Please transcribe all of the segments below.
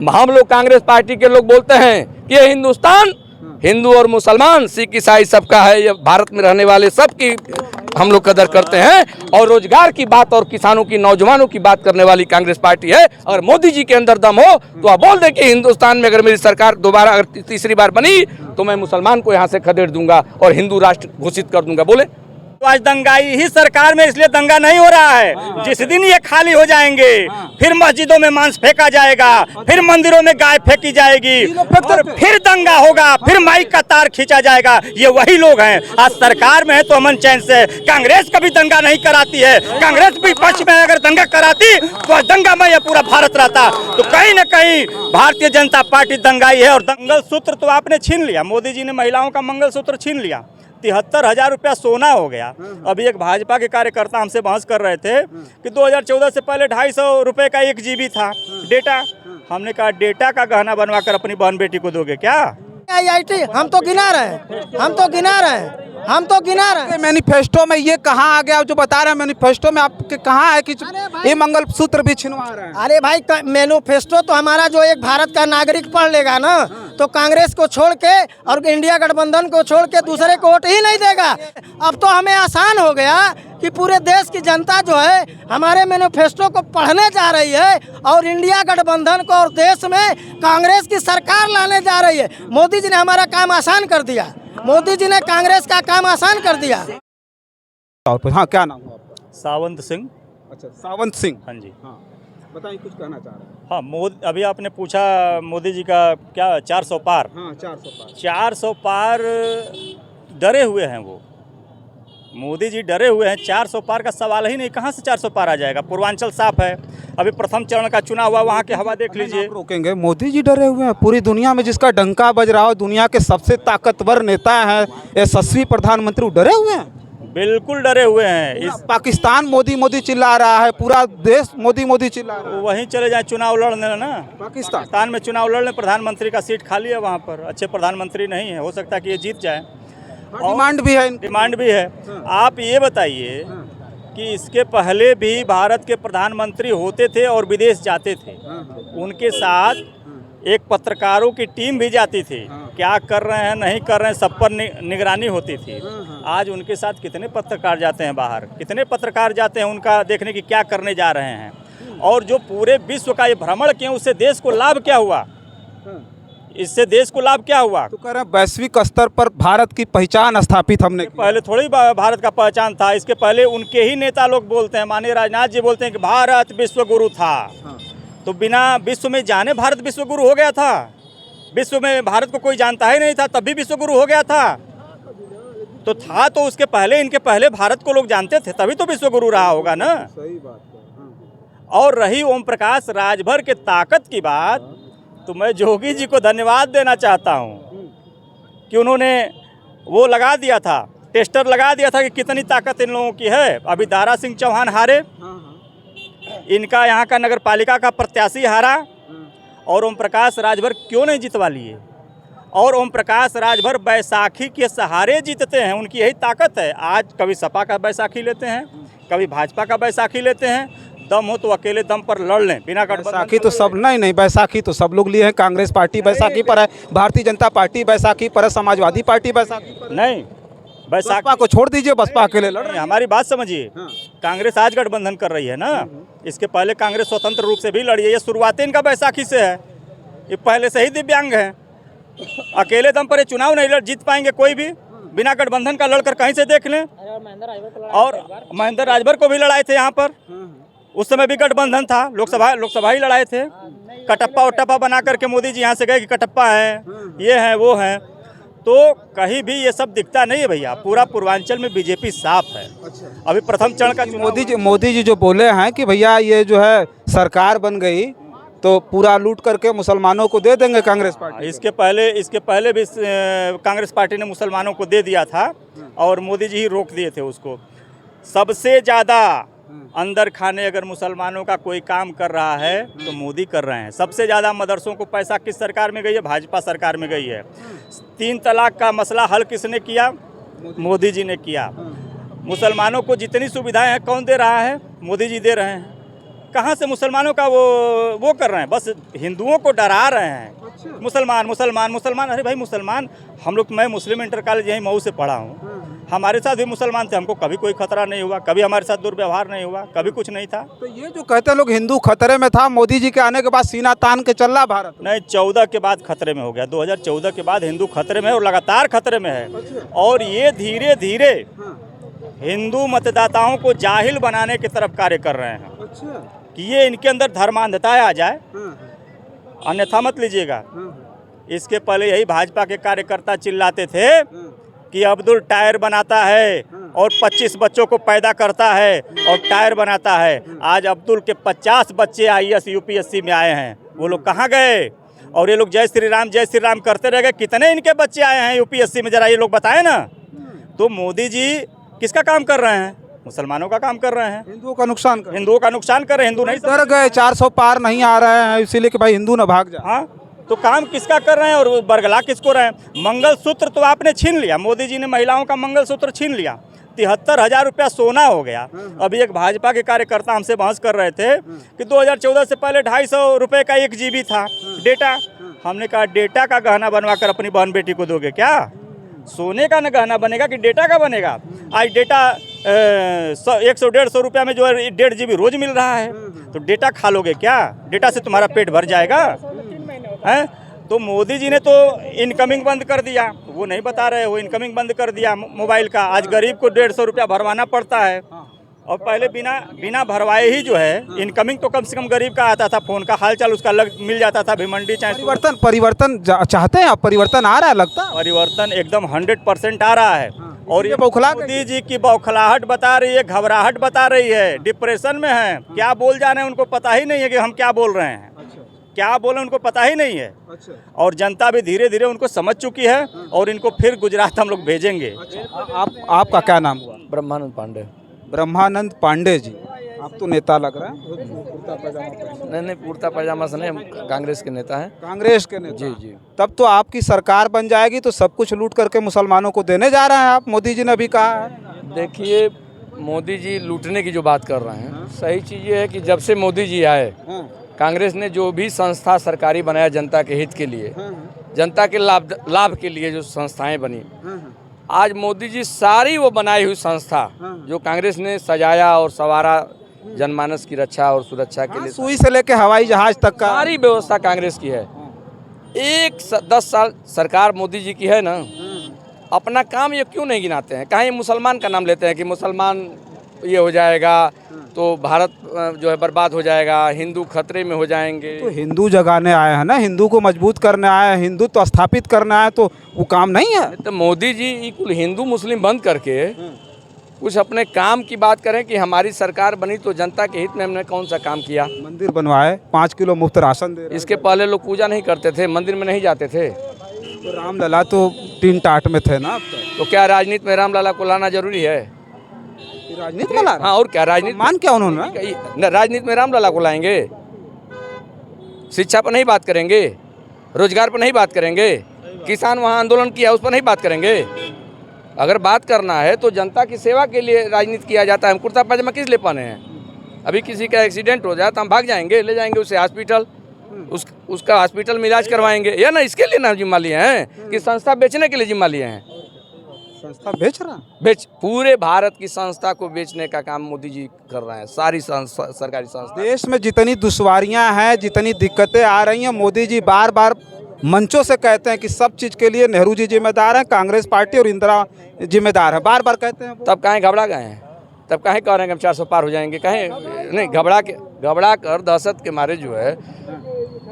हम लोग कांग्रेस पार्टी के लोग बोलते हैं कि ये हिंदुस्तान हिंदू और मुसलमान सिख ईसाई सबका है, ये भारत में रहने वाले सबकी हम लोग कदर करते हैं। और रोजगार की बात और किसानों की नौजवानों की बात करने वाली कांग्रेस पार्टी है। अगर मोदी जी के अंदर दम हो तो आप बोल दे कि हिंदुस्तान में अगर मेरी सरकार दोबारा अगर तीसरी बार बनी तो मैं मुसलमान को यहाँ से खदेड़ दूंगा और हिंदू राष्ट्र घोषित कर दूंगा। बोले तो आज दंगाई ही सरकार में, इसलिए दंगा नहीं हो रहा है। जिस दिन ये खाली हो जाएंगे फिर मस्जिदों में मांस फेंका जाएगा, फिर मंदिरों में गाय फेंकी जाएगी और फिर दंगा होगा, फिर माइक का तार खींचा जाएगा। ये वही लोग हैं। आज सरकार में है तो अमन चैन से। कांग्रेस कभी दंगा नहीं कराती है। कांग्रेस भी पक्ष में अगर दंगा कराती तो दंगा में पूरा भारत रहता। तो कहीं न कहीं भारतीय जनता पार्टी दंगाई है। और दंगल सूत्र तो आपने छीन लिया, मोदी जी ने महिलाओं का मंगल सूत्र छीन लिया। 73,000 रुपया सोना हो गया। अभी एक भाजपा के कार्यकर्ता हमसे बहस कर रहे थे कि 2014 से पहले 250 रुपये का 1 GB था डेटा। हमने कहा डेटा का गहना बनवा कर अपनी बहन बेटी को दोगे क्या? IIT हम तो गिना रहे हैं। मैनिफेस्टो में ये कहाँ आ गया जो बता रहे हैं? मैनिफेस्टो में आपके कहाँ है कि ये मंगलसूत्र भी छिनवा रहे हैं? अरे भाई मैनिफेस्टो तो हमारा जो एक भारत का नागरिक पढ़ लेगा ना तो कांग्रेस को छोड़ के और इंडिया गठबंधन को छोड़ के दूसरे को वोट ही नहीं देगा। अब तो हमें आसान हो गया कि पूरे देश की जनता जो है हमारे मैनिफेस्टो को पढ़ने जा रही है और इंडिया गठबंधन को और देश में कांग्रेस की सरकार लाने जा रही है। मोदी जी ने हमारा काम आसान कर दिया। मोदी जी ने कांग्रेस का काम आसान कर दिया। हाँ, क्या नाम है आपका? सावंत सिंह। अच्छा, सावंत सिंह। हाँ जी। हाँ, बताइए, कुछ कहना चाह रहे हैं? हाँ, अभी आपने पूछा मोदी जी का क्या 400 पार। हाँ, 400 पार। 400 पार डरे हुए हैं वो। मोदी जी डरे हुए हैं। 400 पार का सवाल ही नहीं। कहाँ से 400 पार आ जाएगा? पूर्वांचल साफ है। अभी प्रथम चरण का चुनाव हुआ, वहाँ की हवा देख लीजिए। रोकेंगे? मोदी जी डरे हुए हैं। पूरी दुनिया में जिसका डंका बज रहा हो, दुनिया के सबसे ताकतवर नेता हैं, यशस्वी प्रधानमंत्री, डरे हुए हैं। बिल्कुल डरे हुए हैं। इस पाकिस्तान मोदी मोदी चिल्ला रहा है, पूरा देश मोदी मोदी चिल्ला रहा है। वहीं चले जाए चुनाव लड़ने ना। पाकिस्तान में चुनाव लड़ने, प्रधानमंत्री का सीट खाली है वहाँ पर। अच्छे प्रधानमंत्री नहीं है, हो सकता है कि ये जीत जाए। डिमांड भी है, डिमांड भी है। आप ये बताइए कि इसके पहले भी भारत के प्रधानमंत्री होते थे और विदेश जाते थे। उनके साथ एक पत्रकारों की टीम भी जाती थी। क्या कर रहे हैं, नहीं कर रहे हैं, सब पर निगरानी होती थी। आज उनके साथ कितने पत्रकार जाते हैं बाहर, कितने पत्रकार जाते हैं उनका देखने की क्या करने जा रहे हैं। और जो पूरे विश्व का ये भ्रमण किए, उससे देश को लाभ क्या हुआ? इससे देश को लाभ क्या हुआ? तो कह रहे हैं वैश्विक स्तर पर भारत की पहचान स्थापित हमने की। पहले थोड़ी भारत का पहचान था। इसके पहले उनके ही नेता लोग बोलते हैं, माननीय राजनाथ जी बोलते हैं कि भारत विश्व गुरु था। तो बिना विश्व में जाने भारत विश्व गुरु हो गया था? विश्व में भारत को कोई जानता ही नहीं था, तब भी विश्व गुरु हो गया था। तो था तो उसके पहले, इनके पहले भारत को लोग जानते थे, तभी तो विश्व गुरु रहा होगा ना। सही बात है। और रही ओम प्रकाश राजभर के ताकत की बात, तो मैं जोगी जी को धन्यवाद देना चाहता हूँ कि उन्होंने वो लगा दिया था, टेस्टर लगा दिया था कि कितनी ताकत इन लोगों की है। अभी दारा सिंह चौहान हारे, इनका यहाँ का नगर पालिका का प्रत्याशी हारा, और ओम प्रकाश राजभर क्यों नहीं जितवा लिए? और ओम प्रकाश राजभर बैसाखी के सहारे जीतते हैं, उनकी यही ताकत है। आज कभी सपा का बैसाखी लेते हैं, कभी भाजपा का बैसाखी लेते हैं। दम हो तो अकेले दम पर लड़ लें बिना गठबंधन। बैसाखी तो सब नहीं, बैसाखी तो सब लोग लिए हैं। कांग्रेस पार्टी बैसाखी पर है, भारतीय जनता पार्टी बैसाखी पर है, समाजवादी पार्टी बैसाखी पर नहीं। बसपा को छोड़ दीजिए, बसपा अकेले लड़ रही है। हमारी बात समझिए। कांग्रेस आज गठबंधन कर रही है ना। इसके पहले कांग्रेस स्वतंत्र रूप से भी लड़ी है। ये शुरुआत इनका बैसाखी से है। ये पहले से ही दिव्यांग है। अकेले दम पर ये चुनाव नहीं जीत पाएंगे कोई भी। बिना गठबंधन का लड़कर कहीं से देख लें। और महेंद्र राजभर को भी लड़ाए थे यहाँ पर, उस समय भी गठबंधन था। लोकसभा ही लड़ाए थे। कटप्पा उटप्पा बना करके मोदी जी यहाँ से गए कि कटप्पा है, ये है, वो है। तो कहीं भी ये सब दिखता नहीं है भैया। पूरा पूर्वांचल में बीजेपी साफ है। अभी प्रथम चरण का मोदी जी जो बोले हैं कि भैया ये जो है सरकार बन गई तो पूरा लूट करके मुसलमानों को दे देंगे कांग्रेस पार्टी। इसके पहले भी कांग्रेस पार्टी ने मुसलमानों को दे दिया था और मोदी जी ही रोक दिए थे उसको। सबसे ज़्यादा अंदर खाने अगर मुसलमानों का कोई काम कर रहा है तो मोदी कर रहे हैं। सबसे ज़्यादा मदरसों को पैसा किस सरकार में गई है? भाजपा सरकार में गई है। 3 तलाक का मसला हल किसने किया? मोदी जी ने किया। मुसलमानों को जितनी सुविधाएं हैं कौन दे रहा है? मोदी जी दे रहे हैं। कहाँ से मुसलमानों का वो कर रहे हैं, बस हिंदुओं को डरा रहे हैं। मुसलमान मुसलमान मुसलमान, अरे भाई मुसलमान हम लोग, मैं मुस्लिम इंटर कॉलेज यहीं मऊ से पढ़ा हूँ, हमारे साथ भी मुसलमान थे, हमको कभी कोई खतरा नहीं हुआ, कभी हमारे साथ दुर्व्यवहार नहीं हुआ, कभी कुछ नहीं था। तो ये जो कहते हैं लोग हिंदू खतरे में था, मोदी जी के आने के बाद सीना तान के चल रहा भारत। नहीं, 14 के बाद खतरे में हो गया, 2014 के बाद हिंदू खतरे में है और लगातार खतरे में है। और ये धीरे धीरे हिंदू मतदाताओं को जाहिल बनाने की तरफ कार्य कर रहे हैं कि ये इनके अंदर धर्मांधता आ जाए, अन्यथा मत लीजिएगा। इसके पहले यही भाजपा के कार्यकर्ता चिल्लाते थे कि अब्दुल टायर बनाता है और 25 बच्चों को पैदा करता है और टायर बनाता है। आज अब्दुल के 50 बच्चे IAS UPSC में आए हैं, वो लोग कहाँ गए? और ये लोग जय श्री राम करते रह गए। कितने इनके बच्चे आए हैं UPSC में, जरा ये लोग बताएं ना। तो मोदी जी किसका काम कर रहे हैं? मुसलमानों का काम कर रहे हैं, हिंदुओं का नुकसान कर, हिंदुओं का नुकसान कर रहे हैं। हिंदू नहीं डर गए, 400 पार नहीं आ रहे हैं, इसीलिए कि भाई हिंदू ना भाग जाए। हाँ, तो काम किसका कर रहे हैं और बरगला किसको रहे हैं? मंगलसूत्र तो आपने छीन लिया, मोदी जी ने महिलाओं का मंगलसूत्र छीन लिया। 73,000 रुपया सोना हो गया। अभी एक भाजपा के कार्यकर्ता हमसे बहस कर रहे थे कि 2014 से पहले 250 रुपये का 1 GB था डेटा। हमने कहा डेटा का गहना बनवा कर अपनी बहन बेटी को दोगे क्या? सोने का न गहना बनेगा कि डेटा का बनेगा? आज डेटा 100-150 रुपया में जो है 1.5 GB रोज मिल रहा है, तो डेटा खा लोगे क्या? डेटा से तुम्हारा पेट भर जाएगा हैं? तो मोदी जी ने तो इनकमिंग बंद कर दिया, वो नहीं बता रहे, वो इनकमिंग बंद कर दिया मोबाइल का। आज गरीब को 150 रुपया भरवाना पड़ता है, और पहले बिना भरवाए ही जो है इनकमिंग तो कम से कम गरीब का आता था, फोन का हालचाल उसका मिल जाता था भिमंडी चाहे। परिवर्तन चाहते हैं आप? परिवर्तन आ रहा है लगता है? परिवर्तन एकदम 100% आ रहा है। और ये बौखला मोदी जी की बौखलाहट बता रही है, घबराहट बता रही है, डिप्रेशन में है। क्या बोल जा रहे हैं उनको पता ही नहीं है कि हम क्या बोल रहे हैं, क्या बोले उनको पता ही नहीं है। और जनता भी धीरे धीरे उनको समझ चुकी है, और इनको फिर गुजरात हम लोग भेजेंगे। आपका क्या नाम हुआ? ब्रह्मानंद पांडे। ब्रह्मानंद पांडे जी, आप तो नेता लग रहे हैं। नहीं, कुर्ता पैजामा से नहीं, हम कांग्रेस के नेता हैं। कांग्रेस के नेता? जी जी। तब तो आपकी सरकार बन जाएगी तो सब कुछ लूट करके मुसलमानों को देने जा रहे हैं आप, मोदी जी ने भी कहा है। देखिए, मोदी जी लूटने की जो बात कर रहे हैं, सही चीज़ ये है कि जब से मोदी जी आए, कांग्रेस ने जो भी संस्था सरकारी बनाया जनता के हित के लिए, जनता के लाभ के लिए जो संस्थाएं बनी, आज मोदी जी सारी वो बनाई हुई संस्था जो कांग्रेस ने सजाया और संवारा जनमानस की रक्षा और सुरक्षा के लिए, सुई से लेके हवाई जहाज तक का सारी व्यवस्था कांग्रेस की है। 10 साल सरकार मोदी जी की है ना, अपना काम ये क्यों नहीं गिनाते हैं? कहीं मुसलमान का नाम लेते हैं कि मुसलमान ये हो जाएगा तो भारत जो है बर्बाद हो जाएगा, हिंदू खतरे में हो जाएंगे। तो हिंदू जगाने आए हैं ना, हिंदू को मजबूत करने आए हैं, हिंदू तो स्थापित करने आए, तो वो काम नहीं है। तो मोदी जी कुल हिंदू मुस्लिम बंद करके कुछ अपने काम की बात करें कि हमारी सरकार बनी तो जनता के हित में हमने कौन सा काम किया? मंदिर बनवाए, 5 किलो मुफ्त राशन दे रहे। इसके पहले लोग पूजा नहीं करते थे, मंदिर में नहीं जाते थे। तो रामलला तो टीन टाट में थे ना। तो क्या राजनीति में रामलला को लाना जरूरी है? राजनीति में ला? हाँ, और क्या राजनीति मान क्या उन्होंने? राजनीति में रामलला को लाएंगे? शिक्षा पर नहीं बात करेंगे, रोजगार पर नहीं बात करेंगे, किसान वहाँ आंदोलन किया उस पर नहीं बात करेंगे। अगर बात करना है तो जनता की सेवा के लिए राजनीति किया जाता है। हम कुर्ता पैजामा किस लिए पहने हैं? अभी किसी का एक्सीडेंट हो जाए तो हम भाग जाएंगे, ले जाएंगे उसे हॉस्पिटल, उसका हॉस्पिटल में इलाज करवाएंगे, या ना इसके लिए ना जिम्मा लिए हैं कि संस्था बेचने के लिए जिम्मा लिए हैं? संस्था बेच रहा, पूरे भारत की संस्था को बेचने का काम मोदी जी कर रहे हैं। सारी सरकारी संस्था, देश में जितनी दुश्वारियां हैं, जितनी दिक्कतें आ रही हैं, मोदी जी बार बार मंचों से कहते हैं कि सब चीज़ के लिए नेहरू जी जिम्मेदार हैं, कांग्रेस पार्टी और इंदिरा जिम्मेदार है, बार बार कहते हैं। तब कहीं घबरा गए हैं? तब कहीं कह रहे हैं कि हम 400 पार हो जाएंगे? कहीं नहीं, घबरा कर दहशत के मारे जो है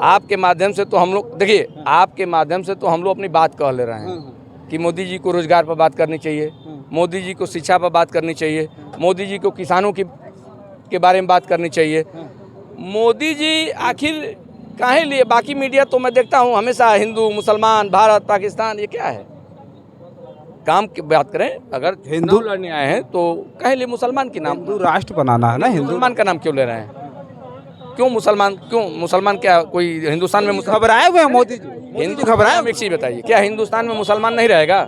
आपके माध्यम से तो हम लोग, देखिए आपके माध्यम से तो हम लोग अपनी बात कह ले रहे हैं कि मोदी जी को रोजगार पर बात करनी चाहिए, मोदी जी को शिक्षा पर बात करनी चाहिए, मोदी जी को किसानों के बारे में बात करनी चाहिए। मोदी जी आखिर काहे लिए? बाकी मीडिया तो मैं देखता हूँ हमेशा हिंदू मुसलमान भारत पाकिस्तान, ये क्या है? काम की बात करें, अगर हिंदू लड़ने आए हैं तो काहे लिए मुसलमान की नाम? हिंदू राष्ट्र बनाना है ना, हिंदू मुसलमान का नाम क्यों ले रहे हैं? क्यों मुसलमान क्या कोई हिंदुस्तान में घबराए हुए हैं मोदी जी? हिंदू घबराए? एक चीज बताइए, क्या हिंदुस्तान में मुसलमान नहीं रहेगा?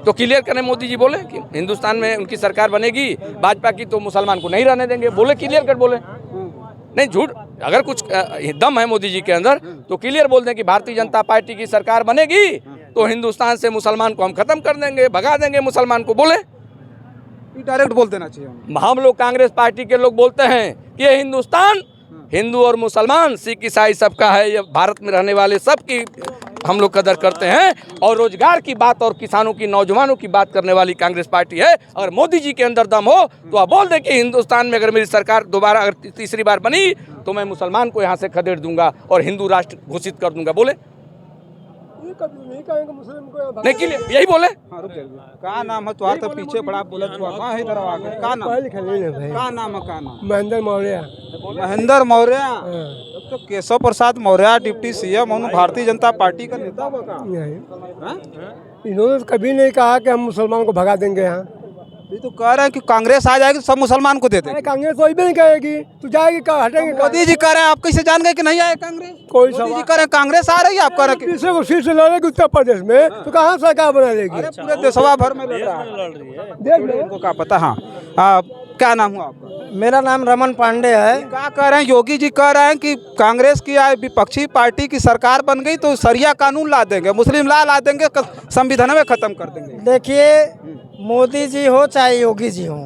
तो क्लियर करें, मोदी जी बोले कि हिंदुस्तान में उनकी सरकार बनेगी भाजपा की तो मुसलमान को नहीं रहने देंगे, बोले क्लियर कट बोले। नहीं झूठ, अगर कुछ दम है मोदी जी के अंदर तो क्लियर बोल दें कि भारतीय जनता पार्टी की सरकार बनेगी तो हिंदुस्तान से मुसलमान को हम खत्म कर देंगे, भगा देंगे मुसलमान को। बोले डायरेक्ट बोल देना चाहिए। हम लोग कांग्रेस पार्टी के लोग बोलते हैं कि ये हिंदुस्तान हिंदू और मुसलमान, सिख ईसाई सबका है, ये भारत में रहने वाले सब की हम लोग कदर करते हैं। और रोजगार की बात और किसानों की, नौजवानों की बात करने वाली कांग्रेस पार्टी है। अगर मोदी जी के अंदर दम हो तो आप बोल दें कि हिंदुस्तान में अगर मेरी सरकार दोबारा अगर तीसरी बार बनी तो मैं मुसलमान को यहाँ से खदेड़ दूंगा और हिंदू राष्ट्र घोषित कर दूंगा। बोले नहीं के लिए यही बोले। का नाम है तुम्हारा? तो पीछे बड़ा बोलत हुआ कहाँ है? इधर आ गए। का नाम है? का नाम? महेंद्र मौर्य। महेंद्र मौर्य। तो केशव प्रसाद मौर्य डिप्टी सीएम और भारतीय जनता पार्टी का नेता होगा। इन्होंने कभी नहीं कहा कि हम मुसलमान को भगा देंगे। यहाँ ये तो कह रहे हैं कि कांग्रेस आ जाएगी तो सब मुसलमान को दे देंगे। कांग्रेस कोई भी नहीं कहेगी, तू जाएगी कहाँ हटेंगे। मोदी जी कह रहे हैं, आप कैसे जान गए कि नहीं आए कांग्रेस? कोई मोदी जी कह रहे हैं कांग्रेस आ रही है, आप कह रहे हैं तीसरे को सीट से लड़ेगी उत्तर प्रदेश में तो कहाँ सरकार बना लेगी? अरे पूरे देशवा भर में लड़ रहा है। देख लो उनको क्या पता। हाँ क्या नाम हुआ आपका? मेरा नाम रमन पांडे है। क्या कह रहे हैं? योगी जी कह रहे हैं कि कांग्रेस की विपक्षी पार्टी की सरकार बन गई तो सरिया कानून ला देंगे, मुस्लिम ला ला देंगे, संविधान में खत्म कर देंगे। देखिए, मोदी जी हो चाहे योगी जी हो,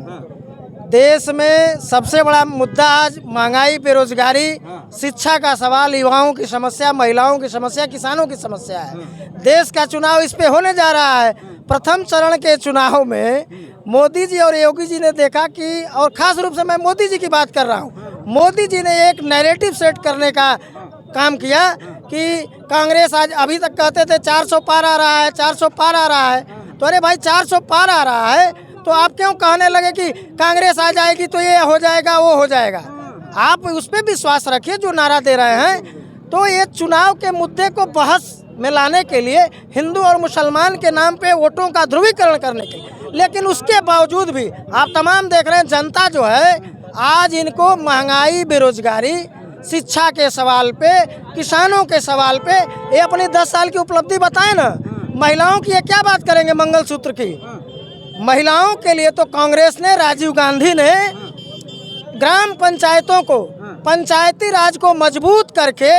देश में सबसे बड़ा मुद्दा आज महंगाई, बेरोजगारी, शिक्षा का सवाल, युवाओं की समस्या, महिलाओं की समस्या, किसानों की समस्या है। देश का चुनाव इस पे होने जा रहा है। प्रथम चरण के चुनाव में मोदी जी और योगी जी ने देखा कि, और खास रूप से मैं मोदी जी की बात कर रहा हूँ, मोदी जी ने एक नैरेटिव सेट करने का काम किया कि कांग्रेस आज अभी तक कहते थे 400 पार आ रहा है, 400 पार आ रहा है। तो अरे भाई 400 पार आ रहा है तो आप क्यों कहने लगे कि कांग्रेस आ जाएगी तो ये हो जाएगा वो हो जाएगा? आप उस पर विश्वास रखिए जो नारा दे रहे हैं। तो ये चुनाव के मुद्दे को बहस में लाने के लिए, हिंदू और मुसलमान के नाम पे वोटों का ध्रुवीकरण करने के लिए, लेकिन उसके बावजूद भी आप तमाम देख रहे हैं जनता जो है आज इनको महंगाई, बेरोजगारी, शिक्षा के सवाल पे, किसानों के सवाल पे ये अपनी 10 साल की उपलब्धि बताएं ना। महिलाओं की ये क्या बात करेंगे मंगलसूत्र की? महिलाओं के लिए तो कांग्रेस ने, राजीव गांधी ने ग्राम पंचायतों को, पंचायती राज को मजबूत करके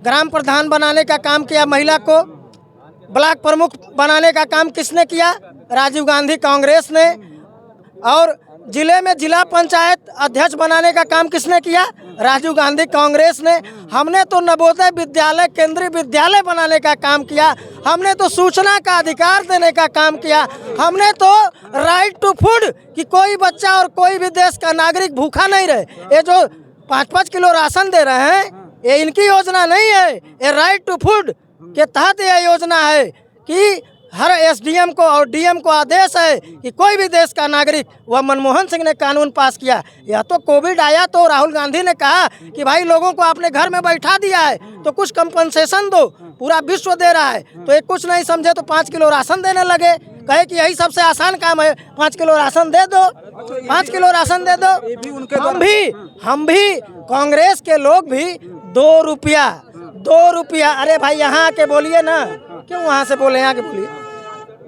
ग्राम प्रधान बनाने का काम किया। महिला को ब्लॉक प्रमुख बनाने का काम किसने किया? राजीव गांधी कांग्रेस ने। और जिले में जिला पंचायत अध्यक्ष बनाने का काम किसने किया? राजीव गांधी कांग्रेस ने। हमने तो नवोदय विद्यालय, केंद्रीय विद्यालय बनाने का काम किया। हमने तो सूचना का अधिकार देने का काम किया। हमने तो राइट टू फूड, कि कोई बच्चा और कोई भी देश का नागरिक भूखा नहीं रहे। ये जो 5-5 किलो राशन दे रहे हैं, ये इनकी योजना नहीं है, ये राइट टू फूड के तहत यह योजना है कि हर एसडीएम को और डीएम को आदेश है कि कोई भी देश का नागरिक, वह मनमोहन सिंह ने कानून पास किया। यह तो कोविड आया तो राहुल गांधी ने कहा कि भाई लोगों को आपने घर में बैठा दिया है तो कुछ कंपनसेशन दो, पूरा विश्व दे रहा है। तो एक कुछ नहीं समझे तो 5 किलो राशन देने लगे, कहे कि यही सबसे आसान काम है, 5 किलो राशन दे दो, 5 किलो राशन दे दो। हम भी कांग्रेस के लोग भी 2 रुपया, अरे भाई यहाँ आके बोलिए ना, क्यों वहाँ से बोले, यहाँ के बोलिए।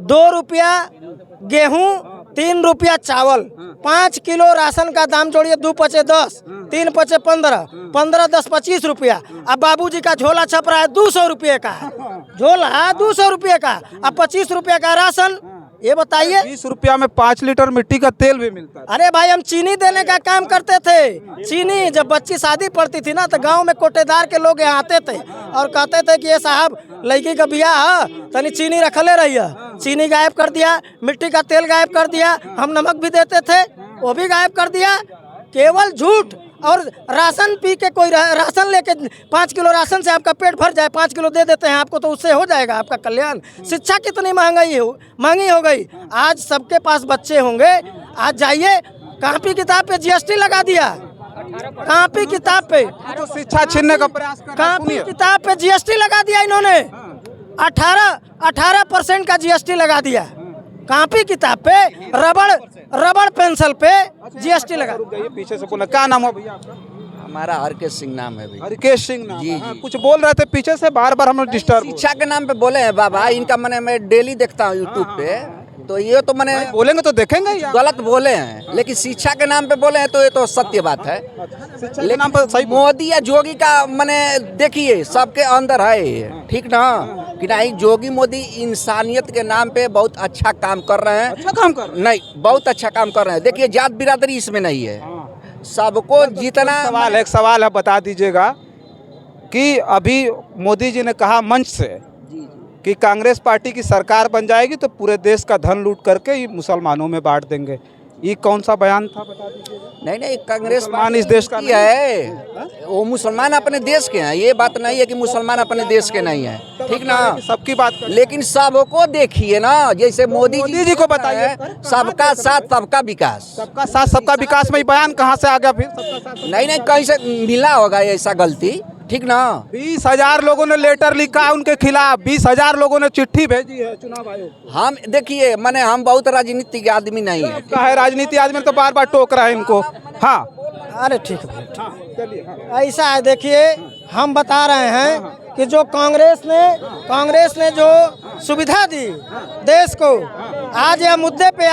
2 रुपया गेहूं, 3 रुपया चावल, 5 किलो राशन का दाम जोड़िए, 2 पचे 10, 3 पचे 15, 15 10 25 रुपया। अब बाबूजी का झोला छप रहा है 200 रुपये का, झोला 200 रुपये का, अब 25 रुपये का राशन। ये बताइए, 20 रुपया में 5 लीटर मिट्टी का तेल भी मिलता है। अरे भाई हम चीनी देने का काम करते थे। चीनी जब बच्ची शादी पड़ती थी ना तो गांव में कोटेदार के लोग यहाँ आते थे और कहते थे कि ये साहब लड़की का बियाह है, तनी चीनी रखले रहिए। चीनी गायब कर दिया, मिट्टी का तेल गायब कर दिया, हम नमक भी देते थे वो भी गायब कर दिया। केवल झूठ। और राशन पी के कोई राशन लेके 5 किलो राशन से आपका पेट भर जाए, 5 किलो दे देते हैं आपको तो उससे हो जाएगा आपका कल्याण। शिक्षा कितनी महंगी हो गई। आज सबके पास बच्चे होंगे, आज जाइए कॉपी किताब पे जीएसटी लगा दिया, कॉपी किताब पे तो शिक्षा छीनने का प्रयास कर रहे हैं। कॉपी किताब पे जीएसटी लगा दिया इन्होंने, 18% का जीएसटी लगा दिया। कॉपी किताब पे, रबड़ पेंसिल पे जीएसटी लगा। पीछे से बोला, क्या नाम है भैया? हमारा हरकेश सिंह नाम है भैया। हरकेश सिंह नाम। जी, हाँ, जी। कुछ बोल रहे थे पीछे से, बार बार हम डिस्टर्ब। शिक्षा के नाम पे बोले हैं बाबा, इनका मैं डेली देखता हूँ यूट्यूब पे। तो ये तो मैंने बोलेंगे तो देखेंगे ही आप। गलत बोले हैं, लेकिन शिक्षा के नाम पे बोले हैं तो ये तो सत्य बात है। शिक्षा के नाम पर सही मोदी या जोगी का मैंने देखिए सबके अंदर है ये, ठीक ना, कि नहीं जोगी मोदी इंसानियत के नाम पे बहुत अच्छा काम कर रहे हैं। अच्छा काम कर रहे हैं। नहीं, बहुत अच्छा काम कर रहे हैं। देखिए जात बिरादरी इसमें नहीं है, सबको जितना एक सवाल है, बता दीजिएगा कि अभी मोदी जी ने कहा मंच से कि कांग्रेस पार्टी की सरकार बन जाएगी तो पूरे देश का धन लूट करके ही मुसलमानों में बांट देंगे। ये कौन सा बयान था, बता दीजिएगा। नहीं कांग्रेस मुसलमान इस देश का की है, वो मुसलमान अपने देश के हैं। ये बात नहीं है कि मुसलमान अपने देश के नहीं है, ठीक ना। सबकी बात करें। लेकिन सबको देखिए ना, जैसे मोदी जी को बताइए। सबका साथ सबका विकास। सबका साथ सबका विकास में ये बयान कहाँ से आ गया फिर? सबका साथ नहीं कहीं से मिला होगा ऐसा गलती, ठीक ना। 20,000 लोगों ने लेटर लिखा उनके खिलाफ, 20,000 लोगों ने चिट्ठी भेजी है चुनाव आयोग। हम देखिए मैंने हम बहुत राजनीतिक आदमी नहीं है। क्या है राजनीति आदमी तो बार बार टोक रहा है इनको। हाँ अरे ठीक है भैया, ठीक। ऐसा है, देखिए हम बता रहे हैं कि जो कांग्रेस ने जो सुविधा दी देश को, आज यह मुद्दे पे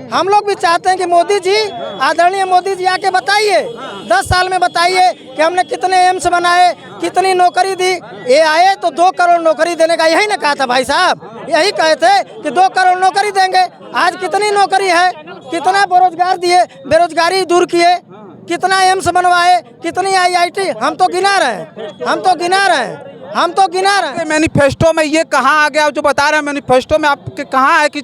हम लोग भी चाहते हैं कि मोदी जी, आदरणीय मोदी जी आके बताइए, 10 साल में बताइए कि हमने कितने एम्स बनाए, कितनी नौकरी दी। ये आए तो 2 करोड़ नौकरी देने का यही ना कहा था भाई साहब, यही कहे थे कि 2 करोड़ नौकरी देंगे। आज कितनी नौकरी है, कितना बेरोजगार दिए, बेरोजगारी दूर किए, कितना एम्स बनवाए, कितनी IIT, हम तो गिना रहे हैं। मैनिफेस्टो में ये कहाँ आ गया जो बता रहे हैं? मैनिफेस्टो में आपके कहाँ है कि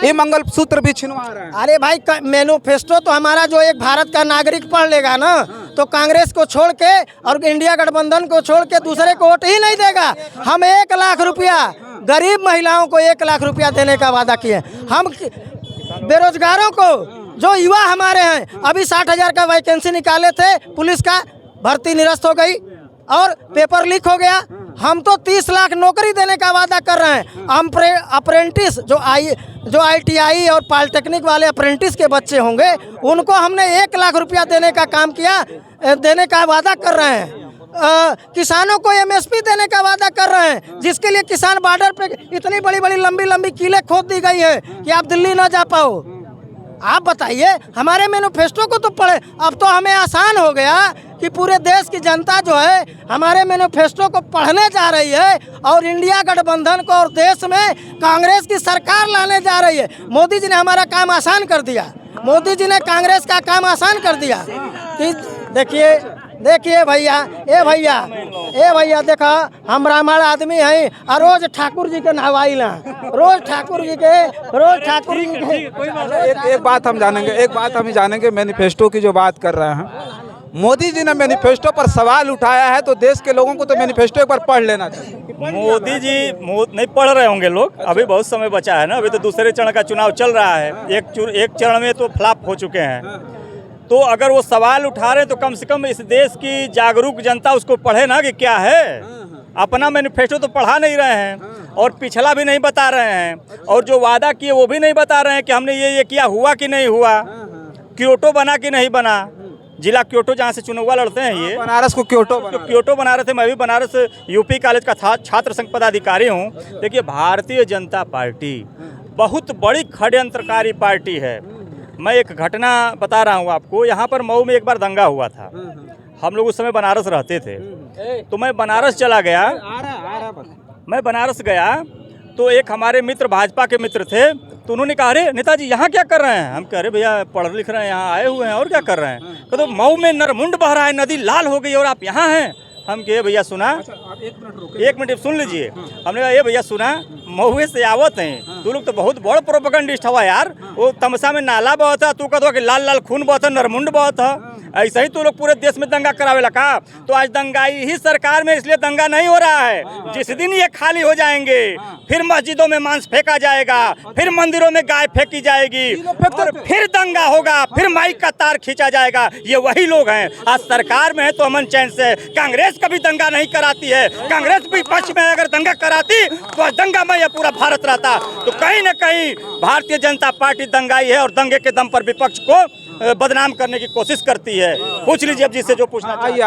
ये मंगलसूत्र भी छिनवा रहे हैं? अरे भाई मैनिफेस्टो तो हमारा जो एक भारत का नागरिक पढ़ लेगा ना, तो कांग्रेस को छोड़ के और इंडिया गठबंधन को छोड़ के दूसरे को वोट ही नहीं देगा। हम 1 लाख रुपया गरीब महिलाओं को 1 लाख रुपया देने का वादा किए। हम बेरोजगारों को, जो युवा हमारे हैं, अभी 60,000 का वैकेंसी निकाले थे पुलिस का, भर्ती निरस्त हो गई और पेपर लीक हो गया। हम तो 30 लाख नौकरी देने का वादा कर रहे हैं। हम अप्रेंटिस जो ITI और पॉलिटेक्निक वाले अप्रेंटिस के बच्चे होंगे, उनको हमने 1 लाख रुपया देने का काम किया, देने का वादा कर रहे हैं। किसानों को MSP देने का वादा कर रहे हैं, जिसके लिए किसान बॉर्डर पे इतनी बड़ी बड़ी लंबी कीलें खोद दी गई है कि आप दिल्ली ना जा पाओ। आप बताइए, हमारे मैनिफेस्टो को तो पढ़े। अब तो हमें आसान हो गया कि पूरे देश की जनता जो है हमारे मैनिफेस्टो को पढ़ने जा रही है और इंडिया गठबंधन को और देश में कांग्रेस की सरकार लाने जा रही है। मोदी जी ने हमारा काम आसान कर दिया, मोदी जी ने कांग्रेस का काम आसान कर दिया। कि देखिए भैया देखा, हम ब्राह्मण आदमी हैं और रोज ठाकुर जी के नहवाइला, रोज ठाकुर जी के। एक बात हम जानेंगे मैनिफेस्टो की जो बात कर रहे हैं, मोदी जी ने मैनिफेस्टो पर सवाल उठाया है, तो देश के लोगों को तो मैनिफेस्टो एक बार पढ़ लेना चाहिए। मोदी जी नहीं पढ़ रहे होंगे लोग, अभी बहुत समय बचा है ना, अभी तो दूसरे चरण का चुनाव चल रहा है। एक चरण में तो फ्लॉप हो चुके हैं, तो अगर वो सवाल उठा रहे हैं तो कम से कम इस देश की जागरूक जनता उसको पढ़े ना कि क्या है। अपना मैनिफेस्टो तो पढ़ा नहीं रहे हैं और पिछला भी नहीं बता रहे हैं, और जो वादा किए वो भी नहीं बता रहे हैं कि हमने ये किया, हुआ कि नहीं हुआ, क्योटो बना कि नहीं बना। जिला क्योटो जहाँ से चुनाव लड़ते हैं, ये बनारस को क्योटो बना रहे थे। मैं भी बनारस UP कॉलेज का छात्र संघ पदाधिकारी हूँ। देखिए, भारतीय जनता पार्टी बहुत बड़ी षड्यंत्रकारी पार्टी है। मैं एक घटना बता रहा हूँ आपको। यहाँ पर मऊ में एक बार दंगा हुआ था, हम लोग उस समय बनारस रहते थे, तो मैं बनारस चला गया। मैं बनारस गया तो एक हमारे मित्र, भाजपा के मित्र थे, तो उन्होंने कहा, अरे नेताजी यहाँ क्या कर रहे हैं? हम कह रहे भैया पढ़ लिख रहे हैं, यहाँ आए हुए हैं, और क्या कर रहे हैं? तो मऊ में नरमुंड बह रहा है, नदी लाल हो गई और आप यहाँ हैं। हम कहे भैया सुना, एक मिनट सुन लीजिए। हमने कहा, ये भैया सुना, महुए से आवत हैं, तू लोग तो बहुत बड़ प्रोपेगेंडिस्ट हवा यार। वो तमसा में नाला बहता, तू कहता कि लाल लाल खून बहता, नरमुंड बहता, ऐसा ही तू लोग पूरे देश में दंगा करावेला का? तो आज दंगाई ही सरकार में, इसलिए दंगा नहीं हो रहा है। जिस दिन ये खाली हो जाएंगे, फिर मस्जिदों में मांस फेंका जाएगा, फिर मंदिरों में गाय फेंकी जाएगी, और फिर दंगा होगा, फिर माइक का तार खींचा जाएगा। ये वही लोग हैं। आज सरकार में है तो अमन चैन से। कांग्रेस कभी दंगा नहीं कराती है। कांग्रेस भी पक्ष में अगर दंगा कराती तो दंगा में यह पूरा भारत रहता। तो कहीं न कहीं भारतीय जनता पार्टी दंगाई है और दंगे के दम पर विपक्ष को बदनाम करने की कोशिश करती है। पूछ लीजिए अब जिससे जो पूछना चाहिए।